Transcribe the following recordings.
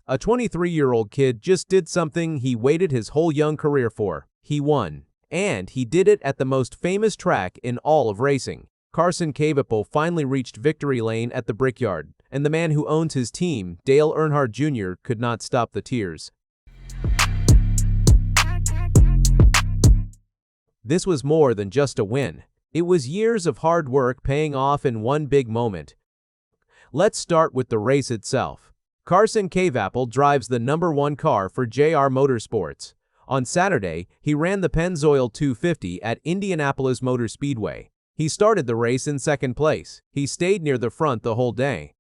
A 23-year-old kid just did something he waited his whole young career for. He won. And he did it at the most famous track in all of racing. Carson Kvapil finally reached victory lane at the Brickyard, and the man who owns his team, Dale Earnhardt Jr., could not stop the tears. This was more than just a win. It was years of hard work paying off in one big moment. Let's start with the race itself. Carson Kvapil drives the #1 car for JR Motorsports. On Saturday, he ran the Pennzoil 250 at Indianapolis Motor Speedway. He started the race in second place. He stayed near the front the whole day.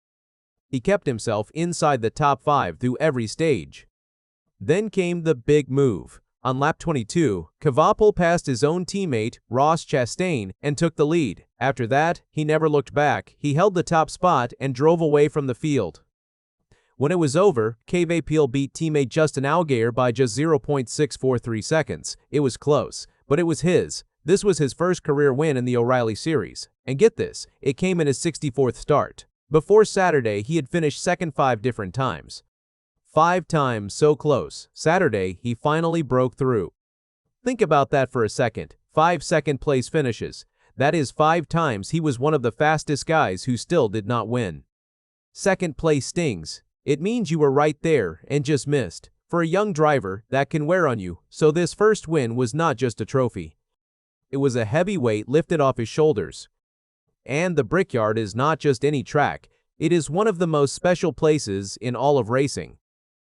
He kept himself inside the top 5 through every stage. Then came the big move. On lap 22, Kvapil passed his own teammate, Chastain, and took the lead. After that, he never looked back. He held the top spot and drove away from the field. When it was over, Kvapil beat teammate Justin Allgaier by just 0.643 seconds. It was close, but it was his. This was his first career win in the O'Reilly Series. And get this, it came in his 64th start. Before Saturday, he had finished second 5 different times. 5 times so close. Saturday, he finally broke through. Think about that for a second. 5 second-place finishes. That is 5 times he was one of the fastest guys who still did not win. Second place stings. It means you were right there and just missed. For a young driver, that can wear on you, so this first win was not just a trophy. It was a heavy weight lifted off his shoulders. And the Brickyard is not just any track. It is one of the most special places in all of racing.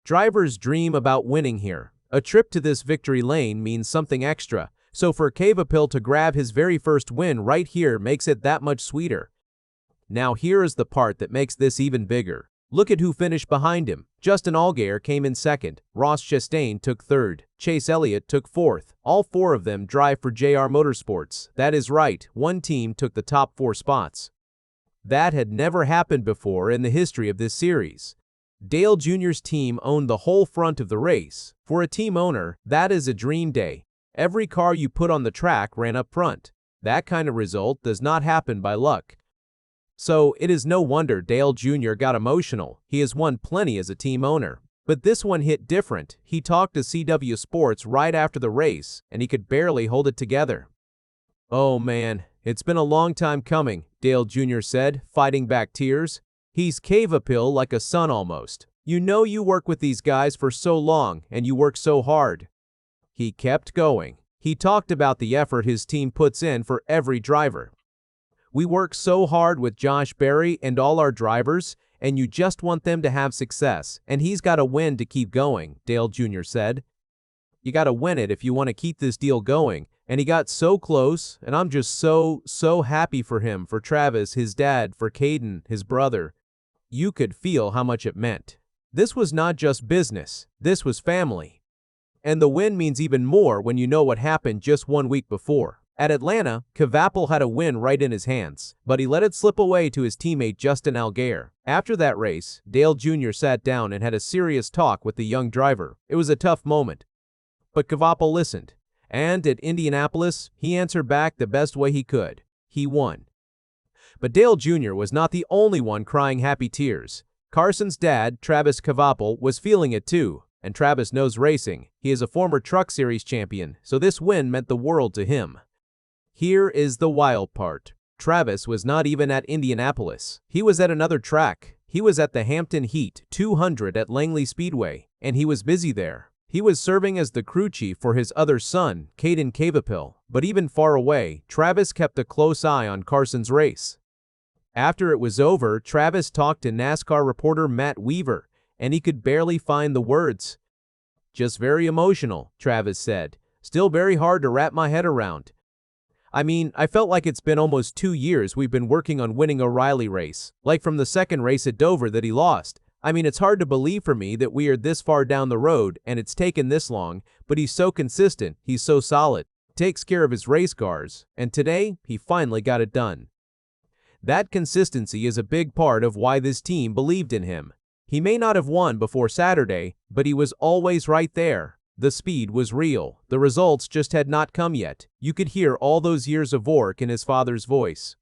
Drivers dream about winning here. A trip to this victory lane means something extra, so for Kvapil to grab his very first win right here makes it that much sweeter. Now here is the part that makes this even bigger. Look at who finished behind him. Justin Allgaier came in second. Chastain took third. Elliott took fourth. All 4 of them drive for JR Motorsports. That is right, one team took the top 4 spots. That had never happened before in the history of this series. Dale Jr.'s team owned the whole front of the race. For a team owner, that is a dream day. Every car you put on the track ran up front. That kind of result does not happen by luck. So it is no wonder Dale Jr. got emotional. He has won plenty as a team owner. But this one hit different. He talked to CW Sports right after the race, and he could barely hold it together. "Oh man, it's been a long time coming," Dale Jr. said, fighting back tears. He's Kvapil like a son almost. You know you work with these guys for so long, and you work so hard. He kept going. He talked about the effort his team puts in for every driver. "We work so hard with Josh Berry and all our drivers, and you just want them to have success, and he's got to win to keep going," Dale Jr. said. "You got to win it if you want to keep this deal going, and he got so close, and I'm just so happy for him, for Travis, his dad, for Caden, his brother." You could feel how much it meant. This was not just business, this was family. And the win means even more when you know what happened just 1 week before. At Atlanta, Kvapil had a win right in his hands, but he let it slip away to his teammate Justin Allgaier. After that race, Dale Jr. sat down and had a serious talk with the young driver. It was a tough moment. But Kvapil listened. And at Indianapolis, he answered back the best way he could. He won. But Dale Jr. was not the only one crying happy tears. Carson's dad, Travis Kvapil, was feeling it too. And Travis knows racing. He is a former Truck Series champion, so this win meant the world to him. Here is the wild part. Travis was not even at Indianapolis. He was at another track. He was at the Hampton Heat 200 at Langley Speedway, and he was busy there. He was serving as the crew chief for his other son, Caden Kvapil. But even far away, Travis kept a close eye on Carson's race. After it was over, Travis talked to NASCAR reporter Matt Weaver, and he could barely find the words. "Just very emotional," Travis said. "Still very hard to wrap my head around. I mean, I felt like it's been almost 2 years we've been working on winning O'Reilly race, like from the second race at Dover that he lost. I mean, it's hard to believe for me that we are this far down the road and it's taken this long, but he's so consistent, he's so solid, takes care of his race cars, and today, he finally got it done." That consistency is a big part of why this team believed in him. He may not have won before Saturday, but he was always right there. The speed was real. The results just had not come yet. You could hear all those years of work in his father's voice.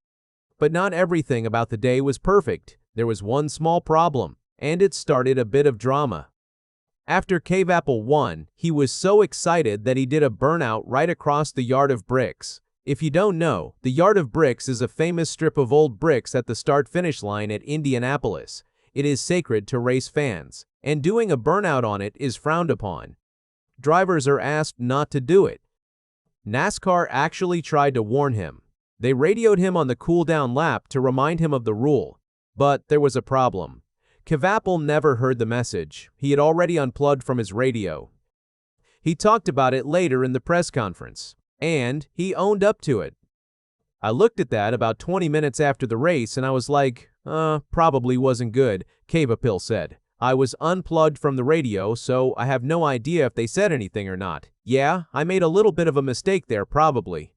But not everything about the day was perfect. There was one small problem, and it started a bit of drama. After Kvapil won, he was so excited that he did a burnout right across the Yard of Bricks. If you don't know, the Yard of Bricks is a famous strip of old bricks at the start-finish line at Indianapolis. It is sacred to race fans, and doing a burnout on it is frowned upon. Drivers are asked not to do it. NASCAR actually tried to warn him. They radioed him on the cool-down lap to remind him of the rule. But there was a problem. Kvapil never heard the message. He had already unplugged from his radio. He talked about it later in the press conference, and he owned up to it. I looked at that about 20 minutes after the race and I was like, probably wasn't good, Kvapil said. I was unplugged from the radio, so I have no idea if they said anything or not. Yeah, I made a little bit of a mistake there, probably.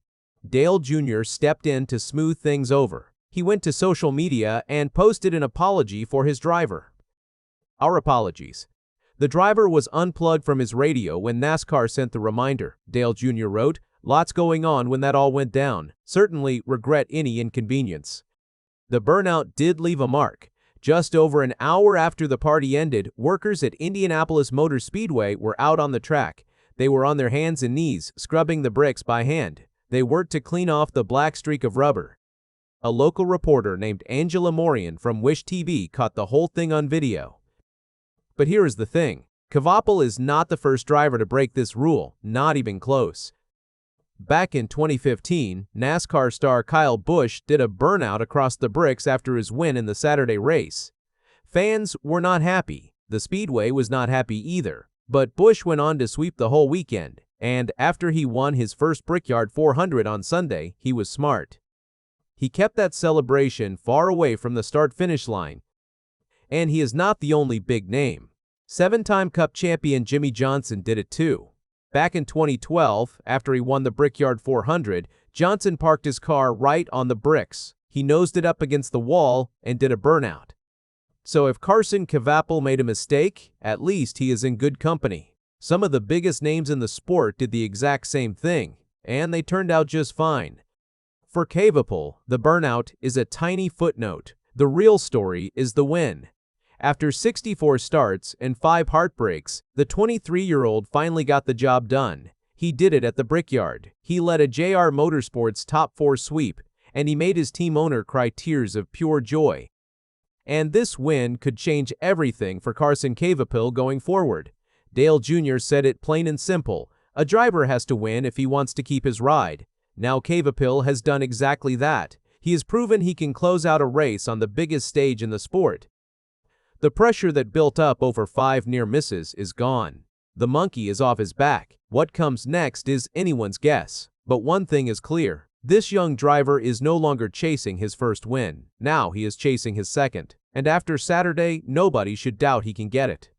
Dale Jr. stepped in to smooth things over. He went to social media and posted an apology for his driver. Our apologies. The driver was unplugged from his radio when NASCAR sent the reminder, Dale Jr. wrote. Lots going on when that all went down. Certainly regret any inconvenience. The burnout did leave a mark. Just over an hour after the party ended, workers at Indianapolis Motor Speedway were out on the track. They were on their hands and knees, scrubbing the bricks by hand. They worked to clean off the black streak of rubber. A local reporter named Angela Morian from Wish TV caught the whole thing on video. But here is the thing. Kvapil is not the first driver to break this rule, not even close. Back in 2015, NASCAR star Kyle Busch did a burnout across the bricks after his win in the Saturday race. Fans were not happy. The Speedway was not happy either. But Busch went on to sweep the whole weekend, and after he won his first Brickyard 400 on Sunday, he was smart. He kept that celebration far away from the start-finish line. And he is not the only big name. Seven-time Cup champion Jimmie Johnson did it too. Back in 2012, after he won the Brickyard 400, Johnson parked his car right on the bricks. He nosed it up against the wall and did a burnout. So if Carson Kvapil made a mistake, at least he is in good company. Some of the biggest names in the sport did the exact same thing, and they turned out just fine. For Kvapil, the burnout is a tiny footnote. The real story is the win. After 64 starts and 5 heartbreaks, the 23-year-old finally got the job done. He did it at the Brickyard. He led a JR Motorsports top 4 sweep, and he made his team owner cry tears of pure joy. And this win could change everything for Carson Kvapil going forward. Dale Jr. said it plain and simple. A driver has to win if he wants to keep his ride. Now Kvapil has done exactly that. He has proven he can close out a race on the biggest stage in the sport. The pressure that built up over 5 near misses is gone. The monkey is off his back. What comes next is anyone's guess. But one thing is clear. This young driver is no longer chasing his first win. Now he is chasing his second. And after Saturday, nobody should doubt he can get it.